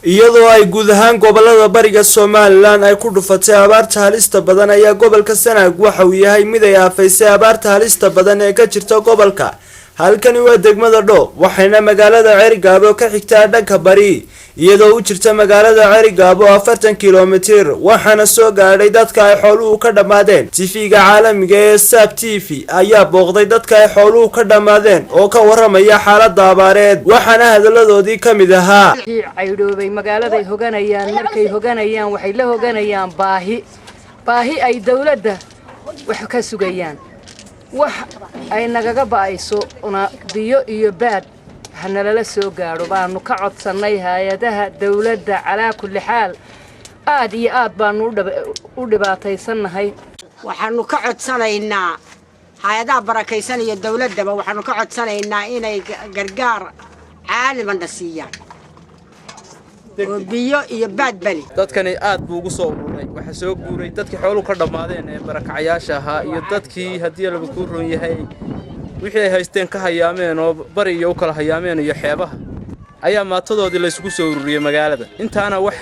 iyadoo ay guud ahaan gobolada bariga Soomaaliland ay ku dhufatay abaarta halista badan ayaa gobolka Sanaag waxa uu yahay mid ay aafaysay abaarta halista badan ee ka jirta gobolka. halkani waa degmada Dhoob waxayna magaalada Cerigabo ka xigtaa dhanka bari iyadoo u jirta magaalada Cerigabo 40 kilomitir waxaana soo gaadhay dadka ay xooluhu ka dhamaadeen. TV-ga caalamiga ee SABC TV ayaa booqday dadka ay xooluhu ka dhamaadeen oo ka waramaya xaaladda abaareed waxaana hadaladoodii kamid ahaa caydoobay magaalada ay hoganayaan markay hoganayaan waxay la hoganayaan baahi ay dawladda wax ka sugayaan wax ay nagaga baayso una biyo iyo baad hanala soo gaaro baanu ka codsanay hay'adaha dawladda calaa kulli xaal aad iyo aad baanu u dhibaataysanahay waxaanu ka codsanaynaa hay'adaha barakaysan iyo dawladda waxaanu ka codsanaynaa inay gargaar caalamiga siiyaan biyo iyo baad bali dadkani aad buu ugu soo ururay waxa soo guuray dadkii xooluhu ka dhamaadeen ee barakacayaasha ahaa iyo dadkii hadii lagu ku roon yahay wixii ay haysteen ka hayaameen oo bari iyo kala hayaameen iyo xeebaha ayaa maatadoodii la isugu soo ururiyay magaalada intaana wax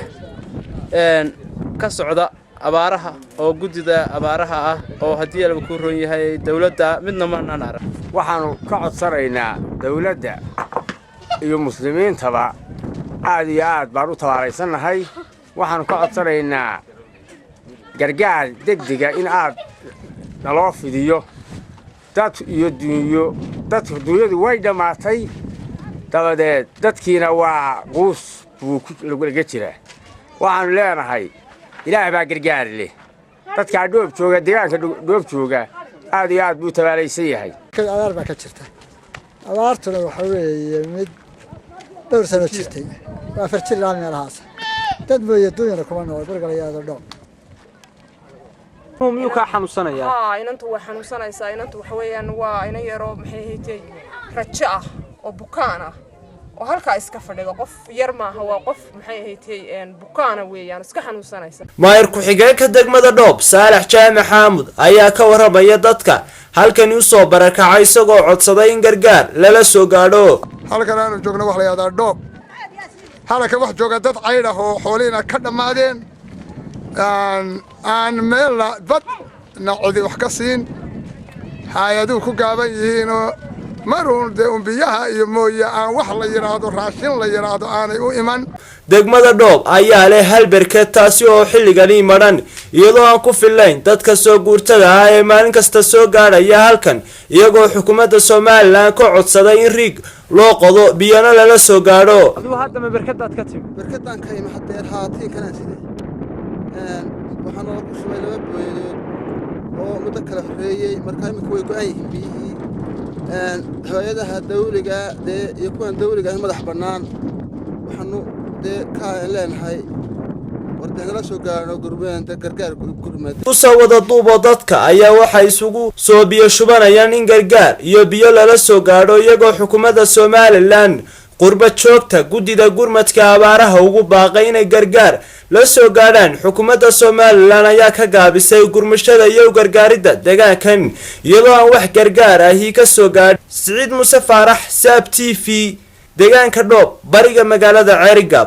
ka socda abaaraha oo gudida abaaraha ah oo hadii lagu ku roon yahay dawladda midna ma nanaara waxaanu ka codsanaynaa dawladda iyo muslimiintaba aad iyo aad baan u tabaaraysanahay waxaan ka codsanaynaa gargaar degdega in aad naloo fidiyo dad iyo dunyadu way dhamaatay dabadeed dadkiina waa quus buu laga jiraa waxaan leenahay ilaahay baa gargaar leh dadka Dhoob jooga deegaanka Dhoob jooga aad iyo aad buu tabaalaysan yahay abaar baa ka jirta abaartuna waxa weeye mid dhowr sano jirtay waa farjil aan meelahaas dad mooyee dunyada kuma nool bargalayaada Dhoob miyuu ka xanuunsanaya inantu wax xanuunsanaysa inantu waxa weeyaan waa ina yaro maxay haytay rajo ah oo bukaan ah oo halka iska fadhiga qof yar maaha waa qof maxay haytay bukaan weeyaan iska xanuunsanaysa maayir ku xigeenka degmada Dhoob Saalax Jaamac Xaamud ayaa ka waramaya dadka halkan u soo barakacay isagoo codsaday in gargaar lala soo gaadho halkan aanu joogno wax la yiraahdo Dhoob halka wax jooga dad cayd ah oo xoolihiina ka dhamaadeen aan meel bad nacdi wax ka siin hay'adu ku gaaban yihiin oo maruun biyaha iyo mooye aan wax la yiraahdo raashin la yiraahdo aanay u iman degmada Dhoob ayaa leh hal barkad taasi oo xilligan maran iyadoo aan ku filayn dadka soo guurtada ah ee maalin kasta soo gaaraya halkan iyagoo xukuumadda Soomaaliland ka codsaday in rig loo qodo biyana lala soo gaadho aduu hadda ma barkadaad ka timi barkadan ka ima hadeer haatiin kana sidee waxaan ugu shubay laba booyadood oo muddo kala horeeyay markaa imika way go'an yihiin biyihii hay'adaha dawliga iyo kuwan dawliga madax bannaan waxaanu ka leenahay wardeynala soo gaarno gurmeenta gargaar gurmeed soo wada duubo dadka ayaa waxa isugu soo biyo shubanayaan in gargaar iyo biyo lala soo gaadho iyagoo xukuumadda Soomaaliland qurba joogta gudida gurmadka abaaraha ugu baaqay inay gargaar la soo gaadhaan xukuumadda Soomaaliland ayaa ka gaabisay gurmashada iyo gargaaridda deegaankan iyadoo aan wax gargaar ah ka soo gaadhin Saciid Muuse Faarax SABC TV deegaanka Dhoob bariga magaalada Cerigabo.